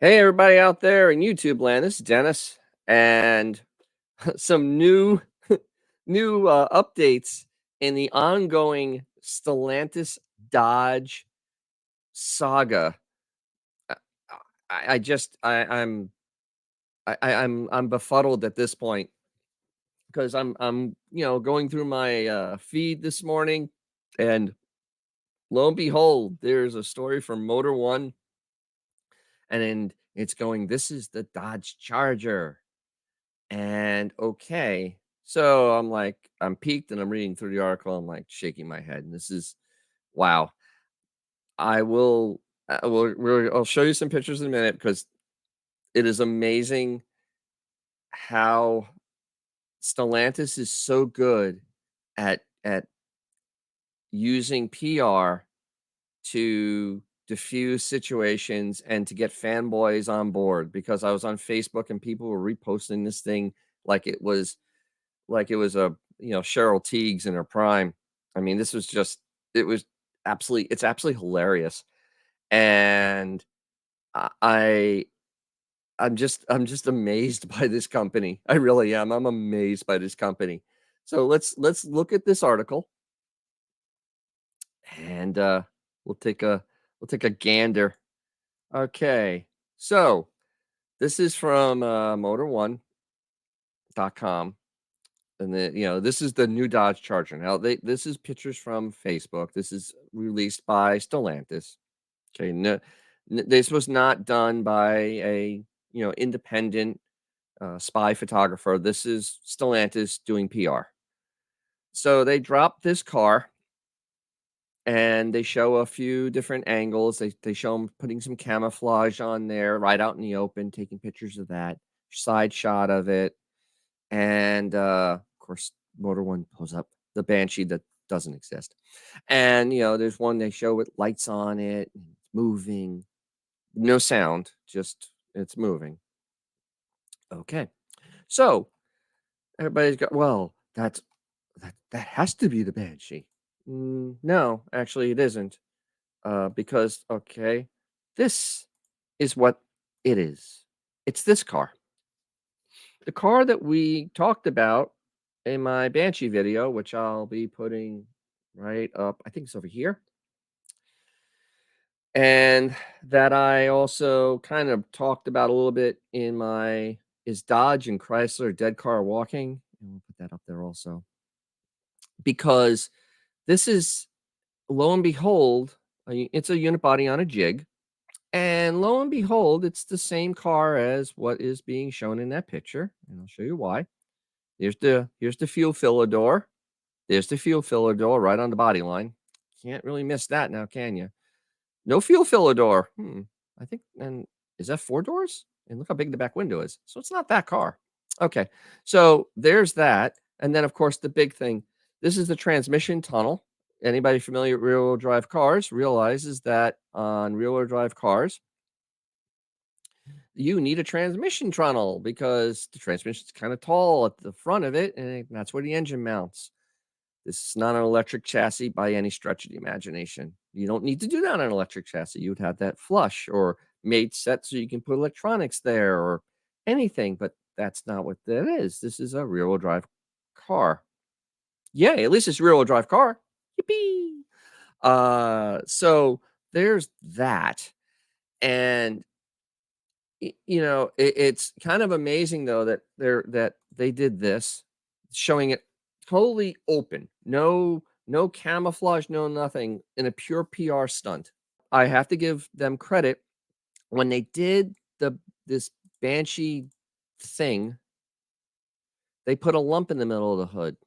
Hey, everybody out there in YouTube land. This is Dennis, and some new updates in the ongoing Stellantis Dodge saga. Uh, I just I'm befuddled at this point because I'm going through my feed this morning, and lo and behold, there's a story from Motor One, and it's going. This is the Dodge Charger. And okay, so I'm like, I'm peaked and I'm reading through the article. I'm like shaking my head. And this is wow. I will, I'll show you some pictures in a minute because it is amazing how Stellantis is so good at using PR to diffuse situations and to get fanboys on board. Because I was on Facebook and people were reposting this thing like it was a Cheryl Tiegs in her prime. I mean, this was just it was it's absolutely hilarious. And I I- I'm just amazed by this company. I really am. I'm amazed by this company. So let's look at this article and we'll take a gander. Okay. So this is from motor1.com. And then, this is the new Dodge Charger. Now, this is pictures from Facebook. This is released by Stellantis. Okay, no, this was not done by a independent spy photographer. This is Stellantis doing PR. So they dropped this car and they show a few different angles. They show them putting some camouflage on there, right out in the open, taking pictures of that side shot of it. And, of course, Motor One pulls up the Banshee that doesn't exist. And, there's one they show with lights on it, and it's moving, no sound, just it's moving. Okay. So everybody's got, well, that has to be the Banshee. No, actually it isn't. Because okay, this is what it is. It's this car. The car that we talked about in my Banshee video, which I'll be putting right up, I think it's over here, and that I also kind of talked about a little bit in my Is Dodge and Chrysler Dead Car Walking? And we'll put that up there also. Because this is, lo and behold, it's a unit body on a jig. And lo and behold, it's the same car as what is being shown in that picture. And I'll show you why. Here's the fuel filler door. There's the fuel filler door right on the body line. Can't really miss that now, can you? No fuel filler door. I think, and is that 4 doors? And look how big the back window is. So it's not that car. Okay. So there's that. And then, of course, the big thing. This is the transmission tunnel. Anybody familiar with rear-wheel drive cars realizes that on rear-wheel drive cars, you need a transmission tunnel because the transmission is kind of tall at the front of it, and that's where the engine mounts. This is not an electric chassis by any stretch of the imagination. You don't need to do that on an electric chassis. You would have that flush or made set so you can put electronics there or anything, but that's not what that is. This is a rear-wheel drive car. Yay, at least it's a rear-wheel drive car. Yippee! So there's that. And it's kind of amazing though that they did this, showing it totally open, no camouflage, no nothing, in a pure PR stunt. I have to give them credit when they did this Banshee thing. They put a lump in the middle of the hood.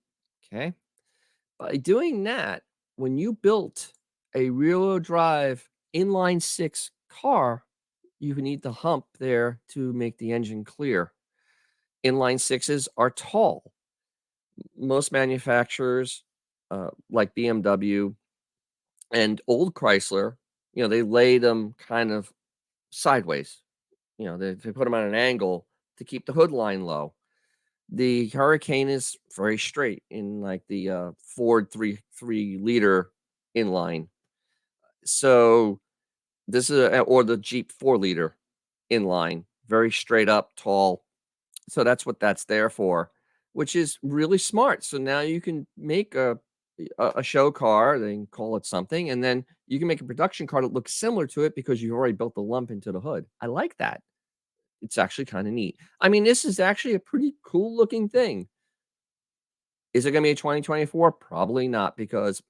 Okay, by doing that, when you built a rear-wheel drive inline six car, you need the hump there to make the engine clear. Inline sixes are tall. Most manufacturers, like BMW and old Chrysler, they laid them kind of sideways. They put them at an angle to keep the hood line low. The Hurricane is very straight in like the Ford 3 liter inline. So this is or the Jeep 4 liter. in line, very straight up, tall. So that's what that's there for, which is really smart. So now you can make a show car, then call it something, and then you can make a production car that looks similar to it because you already built the lump into the hood. I like that. It's actually kind of neat. I mean, this is actually a pretty cool looking thing. Is it going to be a 2024? Probably not, because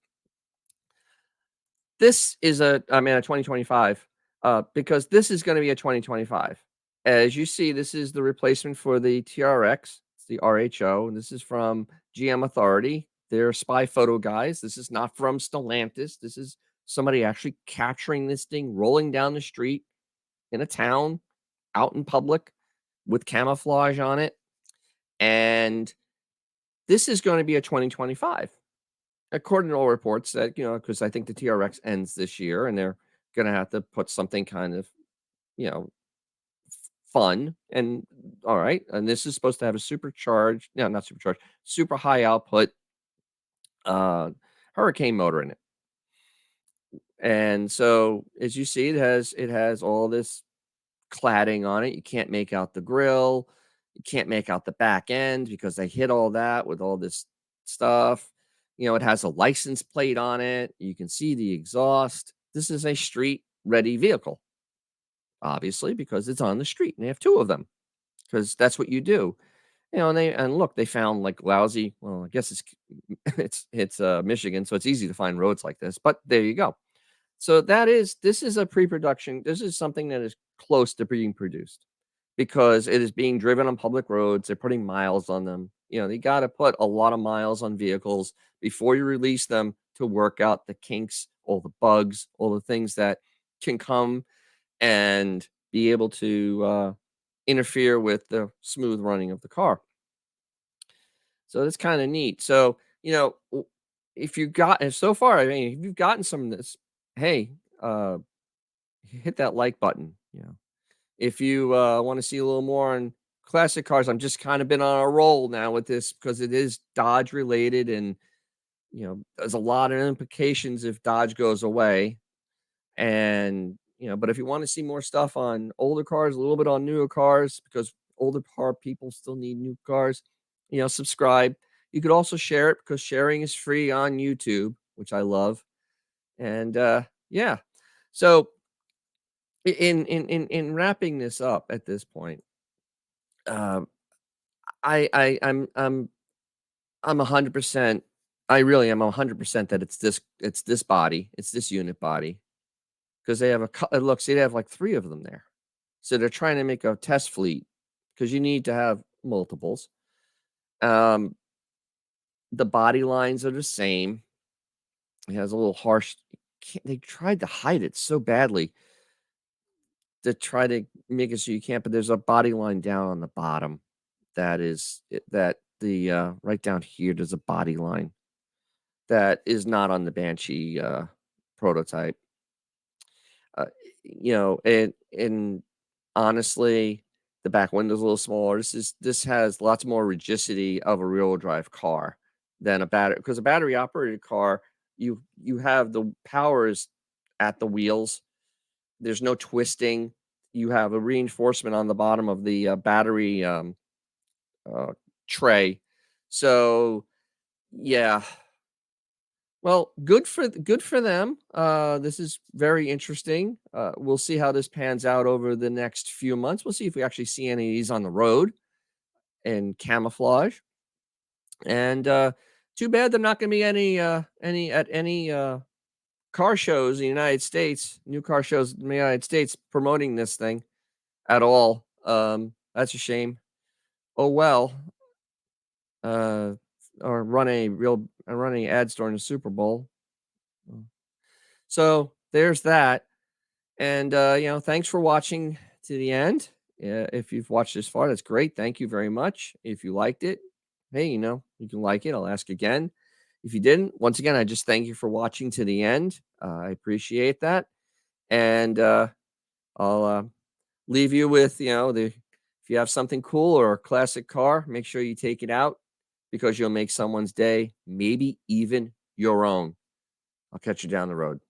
this is I mean, a 2025, because this is going to be a 2025. As you see, this is the replacement for the TRX. It's the RHO. And this is from GM Authority. They're spy photo guys. This is not from Stellantis. This is somebody actually capturing this thing rolling down the street in a town, out in public, with camouflage on it. And this is going to be a 2025, according to all reports, that, because I think the TRX ends this year and they're going to have to put something kind of, you know, fun. And all right. And this is supposed to have a supercharged, no, not supercharged, super high output uh, hurricane motor in it. And so as you see, it has all this cladding on it. You can't make out the grill. You can't make out the back end because they hit all that with all this stuff. It has a license plate on it. You can see the exhaust. This is a street ready vehicle, obviously, because it's on the street and they have two of them, because that's what you do. And look, they found like lousy, well, I guess it's it's Michigan, so it's easy to find roads like this, but there you go. So this is a pre-production. This is something that is close to being produced because it is being driven on public roads. They're putting miles on them. They got to put a lot of miles on vehicles before you release them to work out the kinks, all the bugs, all the things that can come and be able to interfere with the smooth running of the car. So that's kind of neat. So, if you got, and so far, I mean, if you've gotten some of this, hey, uh, hit that like button. If you want to see a little more on classic cars, I'm just kind of been on a roll now with this because it is Dodge related, and there's a lot of implications if Dodge goes away. And but if you want to see more stuff on older cars, a little bit on newer cars, because older car people still need new cars, subscribe. You could also share it because sharing is free on YouTube, which I love. And yeah. So in wrapping this up at this point, um, I'm 100%. I really am 100% that it's this body, it's this unit body, because they have look, see, they have like 3 of them there. So they're trying to make a test fleet because you need to have multiples. Um, the body lines are the same. It has a little harsh. They tried to hide it so badly to try to make it so you can't. But there's a body line down on the bottom that the right down here. There's a body line that is not on the Banshee prototype. Uh, and honestly, the back window's a little smaller. This has lots more rigidity of a rear-wheel drive car than a battery, because a battery operated car, you have the powers at the wheels. There's no twisting. You have a reinforcement on the bottom of the battery uh, tray. So yeah, well, good for them. This is very interesting. We'll see how this pans out over the next few months. We'll see if we actually see any of these on the road in camouflage. And too bad there not going to be any car shows in the United States, new car shows in the United States promoting this thing at all. That's a shame. Oh well. Uh, or run a ads during the Super Bowl. So there's that. And, thanks for watching to the end. If you've watched this far, that's great. Thank you very much. If you liked it, hey, you can like it. I'll ask again. If you didn't, once again, I just thank you for watching to the end. I appreciate that. And I'll leave you with, if you have something cool or a classic car, make sure you take it out, because you'll make someone's day, maybe even your own. I'll catch you down the road.